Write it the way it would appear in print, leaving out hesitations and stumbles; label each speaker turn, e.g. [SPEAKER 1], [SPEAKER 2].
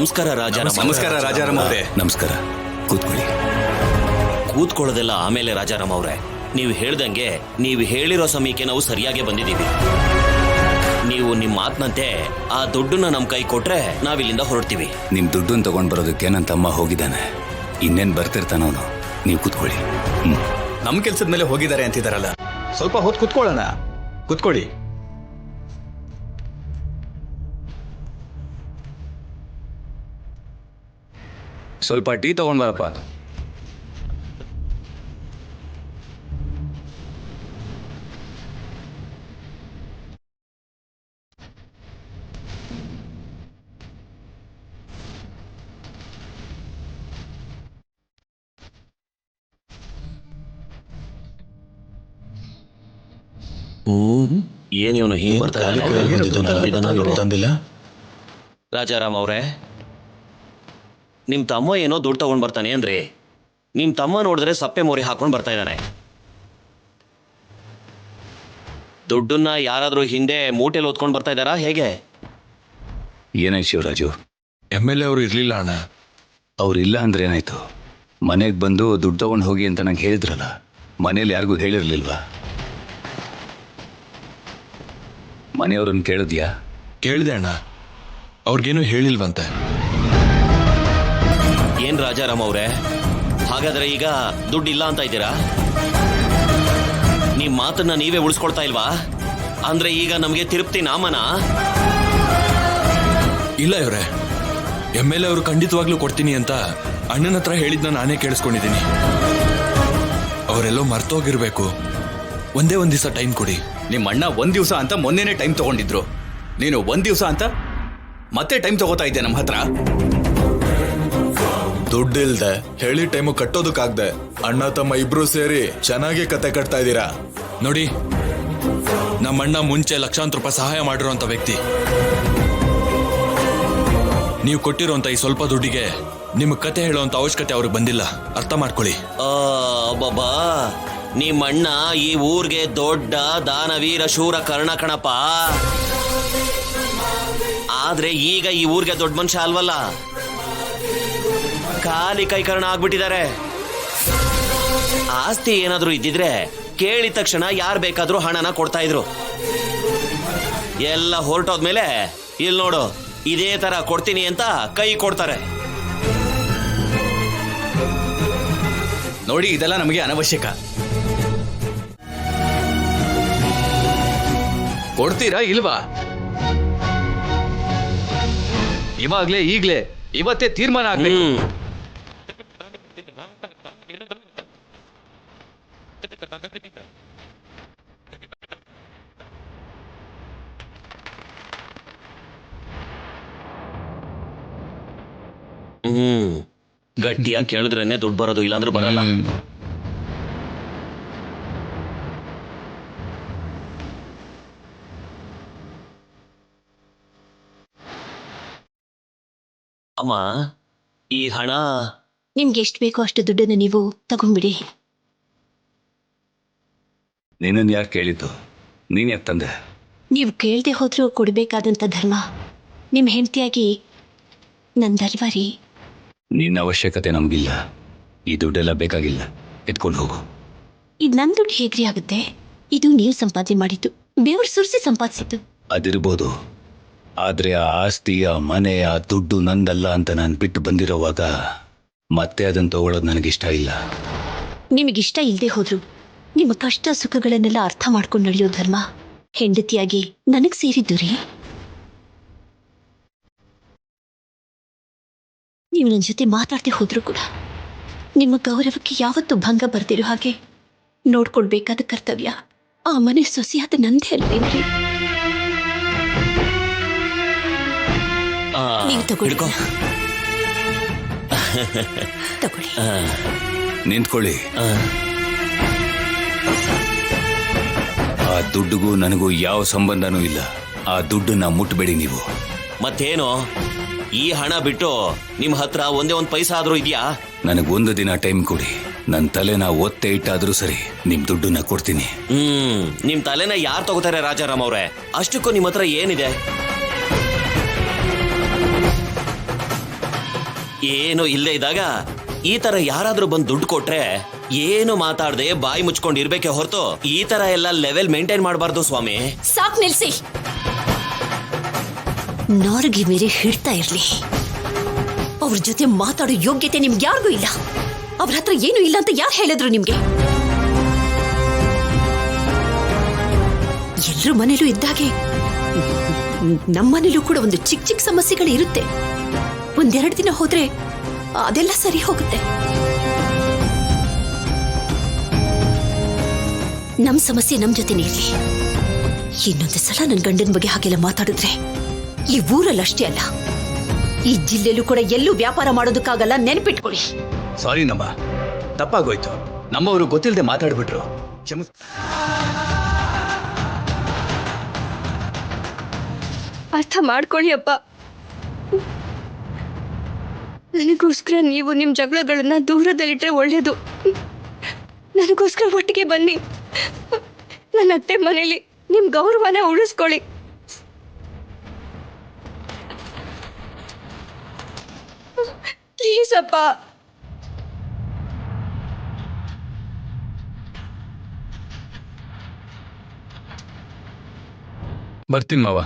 [SPEAKER 1] ನಮಸ್ಕಾರ ರಾಜಾರಾಮ್.
[SPEAKER 2] ನಮಸ್ಕಾರ ರಾಜಾರಾಮ್ ಅವರೇ.
[SPEAKER 3] ನಮಸ್ಕಾರ, ಕೂತ್ಕೊಳ್ಳಿ.
[SPEAKER 1] ಕೂತ್ಕೊಳ್ಳೋದೆಲ್ಲ ಆಮೇಲೆ ರಾಜಾರಾಮ್ ಅವ್ರೆ, ನೀವು ಹೇಳ್ದಂಗೆ ನೀವು ಹೇಳಿರೋ ಸಮಯಕ್ಕೆ ನಾವು ಸರಿಯಾಗಿ ಬಂದಿದ್ದೀವಿ. ನೀವು ನಿಮ್ಮ ಮಾತನಂತೆ ಆ ದುಡ್ಡನ್ನ ನಮ್ಮ ಕೈ ಕೊಟ್ರೆ ನಾವಿಲ್ಲಿಂದ ಹೊರಡ್ತೀವಿ.
[SPEAKER 3] ನಿಮ್ ದುಡ್ಡನ್ನು ತಗೊಂಡ್ ಬರೋದಕ್ಕೆ ನನ್ನ ತಮ್ಮ ಹೋಗಿದ್ದಾನೆ, ಇನ್ನೇನ್ ಬರ್ತಿರ್ತಾನವನು. ನೀವು ಕೂತ್ಕೊಳ್ಳಿ.
[SPEAKER 2] ನಮ್ ಕೆಲ್ಸದ ಮೇಲೆ ಹೋಗಿದ್ದಾರೆ ಅಂತಿದಾರಲ್ಲ, ಸ್ವಲ್ಪ ಹೊತ್ತು ಕುತ್ಕೊಳ್ಳೋಣ. ಕುತ್ಕೊಳ್ಳಿ.
[SPEAKER 3] ಸ್ವಲ್ಪ ಟೀ ತಗೊಂಡ್ ಬರಪ್ಪ.
[SPEAKER 1] ಏನಿವನು ಹೀಗೆ
[SPEAKER 2] ತಂದಿಲ್ಲ.
[SPEAKER 1] ರಾಜಾರಾಮ್ ಅವ್ರೆ, ನಿಮ್ ತಮ್ಮ ಏನೋ ದುಡ್ಡು ತಗೊಂಡ್ ಬರ್ತಾನೆ ಅಂದ್ರೆ ನಿಮ್ ತಮ್ಮ ನೋಡಿದ್ರೆ ಸಪ್ಪೆ ಮೋರಿ ಹಾಕೊಂಡ್ ಬರ್ತಾ ಇದ್ದಾನೆ. ದುಡ್ಡನ್ನ ಯಾರಾದ್ರೂ ಹಿಂದೆ ಮೂಟೆಲ್ ಹೊತ್ಕೊಂಡ್ ಬರ್ತಾ ಇದ್ದಾರಾ ಹೇಗೆ?
[SPEAKER 3] ಏನಾಯ್ತು ಶಿವರಾಜು?
[SPEAKER 4] MLA ಅವರು ಇರ್ಲಿಲ್ಲ ಅಣ್ಣ.
[SPEAKER 3] ಅವ್ರಿಲ್ಲ ಅಂದ್ರೆ ಏನಾಯ್ತು? ಮನೆಗೆ ಬಂದು ದುಡ್ಡು ತಗೊಂಡು ಹೋಗಿ ಅಂತ ನಂಗೆ ಹೇಳಿದ್ರಲ್ಲ, ಮನೇಲಿ ಯಾರಿಗೂ ಹೇಳಿರ್ಲಿಲ್ವಾ? ಮನೆಯವ್ರನ್ನ ಕೇಳಿದ್ಯಾ?
[SPEAKER 4] ಕೇಳಿದೆ ಅಣ್ಣ, ಅವ್ರಿಗೇನು ಹೇಳಿಲ್ವಂತೆ.
[SPEAKER 1] ಏನ್ ರಾಜಾರಾಮ್ ಅವ್ರೆ, ಹಾಗಾದ್ರೆ ಈಗ ದುಡ್ಡಿಲ್ಲ ಅಂತ ಇದ್ದೀರಾ? ನಿಮ್ ಮಾತನ್ನ ನೀವೇ ಉಳಿಸ್ಕೊಳ್ತಾ ಇಲ್ವಾ? ಅಂದ್ರೆ ಈಗ ನಮ್ಗೆ ತಿರುಪ್ತಿ ನಾಮನ?
[SPEAKER 4] ಇಲ್ಲ ಇವ್ರೆ, MLA ಅವರು ಖಂಡಿತವಾಗ್ಲೂ ಕೊಡ್ತೀನಿ ಅಂತ ಅಣ್ಣನ ಹತ್ರ ಹೇಳಿದ್ನ ನಾನೇ ಕೇಳಿಸ್ಕೊಂಡಿದ್ದೀನಿ. ಅವರೆಲ್ಲೋ ಮರ್ತೋಗಿರ್ಬೇಕು. ಒಂದ್ ದಿವಸ ಟೈಮ್ ಕೊಡಿ.
[SPEAKER 2] ನಿಮ್ಮ ಅಣ್ಣ ಒಂದ್ ದಿವಸ ಅಂತ ಮೊನ್ನೆನೆ ಟೈಮ್ ತಗೊಂಡಿದ್ರು, ನೀನು ಒಂದ್ ದಿವಸ ಅಂತ ಮತ್ತೆ ಟೈಮ್ ತಗೋತಾ ಇದ್ದೆ ನಮ್ಮ ಹತ್ರ.
[SPEAKER 5] ದುಡ್ಡಿಲ್ದೆ ಹೇಳಿ ಟೈಮು ಕಟ್ಟೋದಕ್ಕಾಗ್ದೆ ಅಣ್ಣ ತಮ್ಮ ಇಬ್ರು ಸೇರಿ ಚೆನ್ನಾಗಿ ಕತೆ ಕಟ್ತಾ ಇದ್ದೀರಾ.
[SPEAKER 4] ನೋಡಿ, ನಮ್ಮಣ್ಣ ಮುಂಚೆ ಲಕ್ಷಾಂತರ ರೂಪಾಯಿ ಸಹಾಯ ಮಾಡಿರೋಂಥ ವ್ಯಕ್ತಿ. ನೀವು ಕೊಟ್ಟಿರೋಂಥ ಈ ಸ್ವಲ್ಪ ದುಡ್ಡಿಗೆ ನಿಮ್ ಕತೆ ಹೇಳೋಂಥ ಅವಶ್ಯಕತೆ ಅವ್ರಿಗೆ ಬಂದಿಲ್ಲ, ಅರ್ಥ ಮಾಡ್ಕೊಳ್ಳಿ.
[SPEAKER 1] ಬಾಬಾ, ನಿಮ್ಮಣ್ಣ ಈ ಊರ್ಗೆ ದೊಡ್ಡ ದಾನವೀರ ಶೂರ ಕರ್ಣ ಕಣಪ್ಪ. ಆದ್ರೆ ಈಗ ಈ ಊರ್ಗೆ ದೊಡ್ಡ ಮನುಷ್ಯ ಅಲ್ವಲ್ಲ, ಖಾಲಿ ಕೈಕರ್ಣ ಆಗ್ಬಿಟ್ಟಿದ್ದಾರೆ. ಆಸ್ತಿ ಏನಾದ್ರೂ ಇದ್ದಿದ್ರೆ ಕೇಳಿದ ತಕ್ಷಣ ಯಾರು ಬೇಕಾದ್ರೂ ಹಣನ ಕೊಡ್ತಾ ಇದ್ರು. ಎಲ್ಲ ಹೊರಟೋದ್ಮೇಲೆ ಇಲ್ಲಿ ನೋಡು, ಇದೇ ತರ ಕೊಡ್ತೀನಿ ಅಂತ ಕೈ ಕೊಡ್ತಾರೆ.
[SPEAKER 2] ನೋಡಿ, ಇದೆಲ್ಲ ನಮಗೆ ಅನವಶ್ಯಕ. ಕೊಡ್ತೀರಾ ಇಲ್ವಾ? ಈಗ್ಲೇ ಇವತ್ತೇ ತೀರ್ಮಾನ ಆಗ್ಬೇಕು.
[SPEAKER 1] ಗಟ್ಟಿಯಾಗಿ ಕೇಳಿದ್ರೇನೆ ದುಡ್ಡು ಬರೋದು, ಇಲ್ಲಾಂದ್ರೆ ಬರಲ್ಲ. ಅಮ್ಮ, ಈ ಹಣ
[SPEAKER 6] ನಿಮ್ಗೆ ಎಷ್ಟು ಬೇಕೋ ಅಷ್ಟು ದುಡ್ಡನ್ನು ನೀವು ತಗೊಂಡ್ಬಿಡಿ.
[SPEAKER 3] ನಿನ್ನನ್ನು ಯಾರು ಕೇಳಿದ್ದು? ನೀನ್ ಯಾಕೆ ತಂದೆ?
[SPEAKER 6] ನೀವು ಕೇಳದೆ ಹೋದ್ರೂ ಕೊಡಬೇಕಾದಂಥ ಧರ್ಮ ನಿಮ್ಮ ಹೆಂಡತಿಯಾಗಿ ನಂದಲ್ವಾ ರೀ?
[SPEAKER 3] ನಿನ್ನ ಅವಶ್ಯಕತೆ ನಮಗಿಲ್ಲ, ಈ ದುಡ್ಡೆಲ್ಲ ಬೇಕಾಗಿಲ್ಲ, ಎತ್ಕೊಂಡು ಹೋಗು.
[SPEAKER 6] ಇದು ನನ್ನ ದುಡ್ಡು ಹೇಗ್ರಿ ಆಗುತ್ತೆ? ಇದು ನೀವು ಸಂಪಾದನೆ ಮಾಡಿದ್ದು, ಬೇವ್ರ ಸುರಿಸಿ ಸಂಪಾದಿಸಿದ್ದು.
[SPEAKER 3] ಅದಿರ್ಬೋದು, ಆದ್ರೆ ಆ ಆಸ್ತಿ, ಆ ಮನೆ, ಆ ದುಡ್ಡು ನಂದಲ್ಲ ಅಂತ ನಾನು ಬಿಟ್ಟು ಬಂದಿರೋವಾಗ ಮತ್ತೆ ಅದನ್ನು ತಗೊಳ್ಳೋದು ನನಗಿಷ್ಟ ಇಲ್ಲ.
[SPEAKER 6] ನಿಮಗಿಷ್ಟ ಇಲ್ಲದೆ ಹೋದ್ರು ನಿಮ್ಮ ಕಷ್ಟ ಸುಖಗಳನ್ನೆಲ್ಲ ಅರ್ಥ ಮಾಡ್ಕೊಂಡು ನಡೆಯೋ ಧರ್ಮ ಹೆಂಡತಿಯಾಗಿ ನನಗೆ ಸೇರಿದ್ದು ರೀ. ನೀವು ನನ್ನ ಜೊತೆ ಮಾತಾಡದೆ ಹೋದ್ರೂ ಕೂಡ ನಿಮ್ಮ ಗೌರವಕ್ಕೆ ಯಾವತ್ತೂ ಭಂಗ ಬರ್ದಿರೋ ಹಾಗೆ ನೋಡ್ಕೊಳ್ಬೇಕಾದ ಕರ್ತವ್ಯ ಆ ಮನೆ ಸೊಸೆಯಾದ ನಂದೇ ಅಲ್ವೇನ್ರಿ? ನೀವು ತಗೊಳ್ಳಿ. ತಗೊಳ್ಳಿ.
[SPEAKER 3] ನಿಂತ್ಕೊಳ್ಳಿ. ಆ ದುಡ್ಡಿಗೂ ನನಗೂ ಯಾವ ಸಂಬಂಧನೂ ಇಲ್ಲ. ಆ ದುಡ್ಡನ್ನ ಮುಟ್ಬೇಡಿ ನೀವು.
[SPEAKER 1] ಮತ್ತೇನು, ಈ ಹಣ ಬಿಟ್ಟು ನಿಮ್ ಹತ್ರ ಒಂದೇ ಒಂದು ಪೈಸಾ ಆದ್ರೂ ಇದೆಯಾ?
[SPEAKER 3] ನನಗೊಂದು ದಿನ ಟೈಮ್ ಕೊಡಿ. ನನ್ನ ತಲೆನ ಒತ್ತೆ ಇಟ್ಟಾದ್ರೂ ಸರಿ, ನಿಮ್ ದುಡ್ಡನ್ನ ಕೊಡ್ತೀನಿ.
[SPEAKER 1] ನಿಮ್ ತಲೆನ ಯಾರು ತಗೋತಾರೆ ರಾಜಾರಾಮ್ ಅವ್ರೆ? ಅಷ್ಟಕ್ಕೂ ನಿಮ್ ಹತ್ರ ಏನಿದೆ? ಏನು ಇಲ್ಲದೆ ಇದ್ದಾಗ ಈ ತರ ಯಾರಾದ್ರೂ ಬಂದು ದುಡ್ಡು ಕೊಟ್ರೆ ಏನು ಮಾತಾಡದೆ ಬಾಯಿ ಮುಚ್ಕೊಂಡು ಇರ್ಬೇಕೆ ಹೊರತು ಈ ತರ ಎಲ್ಲ ಲೆವೆಲ್ ಮೇಂಟೈನ್ ಮಾಡಬಾರ್ದು ಸ್ವಾಮಿ.
[SPEAKER 6] ಸಾಕ್ ನಿಲ್ಸಿ. ನಾರಿಗೆ ಮೇಲೆ ಹಿಡ್ತಾ ಇರ್ಲಿ. ಅವ್ರ ಜೊತೆ ಮಾತಾಡೋ ಯೋಗ್ಯತೆ ನಿಮ್ಗೆ ಯಾರಿಗೂ ಇಲ್ಲ. ಅವ್ರ ಹತ್ರ ಏನು ಇಲ್ಲ ಅಂತ ಯಾರು ಹೇಳಿದ್ರು ನಿಮ್ಗೆ? ಎಲ್ರ ಮನೇಲೂ ಇದ್ದಾಗೆ ನಮ್ಮನೇಲೂ ಕೂಡ ಒಂದು ಚಿಕ್ಕ ಚಿಕ್ಕ ಸಮಸ್ಯೆಗಳು ಇರುತ್ತೆ. ಒಂದೆರಡು ದಿನ ಹೋದ್ರೆ ಅದೆಲ್ಲ ಸರಿ ಹೋಗುತ್ತೆ. ನಮ್ ಸಮಸ್ಯೆ ನಮ್ ಜೊತೆನೇ ಇರ್ಲಿ. ಇನ್ನೊಂದು ಸಲ ನನ್ ಗಂಡನ ಬಗ್ಗೆ ಹಾಗೆಲ್ಲ ಮಾತಾಡಿದ್ರೆ ಈ ಊರಲ್ಲಿ ಅಷ್ಟೇ ಅಲ್ಲ, ಈ ಜಿಲ್ಲೆಲೂ ಕೂಡ ಎಲ್ಲೂ ವ್ಯಾಪಾರ ಮಾಡೋದಕ್ಕಾಗಲ್ಲ, ನೆನ್ಪಿಟ್ಕೊಳ್ಳಿ.
[SPEAKER 2] ಸಾರಿ ನಮ್ಮ, ತಪ್ಪಾಗೋಯ್ತು. ನಮ್ಮವರು ಗೊತ್ತಿಲ್ಲದೆ ಮಾತಾಡ್ಬಿಟ್ರು, ಕ್ಷಮ.
[SPEAKER 7] ಅರ್ಥ ಮಾಡ್ಕೊಳ್ಳಿ ಅಪ್ಪ. ನನಗೋಸ್ಕರ ನೀವು ನಿಮ್ಮ ಜಗಳಗಳನ್ನ ದೂರದಲ್ಲಿಟ್ರೆ ಒಳ್ಳೇದು. ನನಗೋಸ್ಕರ ಒಟ್ಟಿಗೆ ಬನ್ನಿ. ನನ್ನ ಅತ್ತೆ ಮನೇಲಿ ನಿಮ್ಮ ಗೌರವನ ಉಳಿಸ್ಕೊಳ್ಳಿ. ಪ್ಲೀಸ್ ಅಪ್ಪ.
[SPEAKER 3] ಬರ್ತೀನಿ ಮಾವ.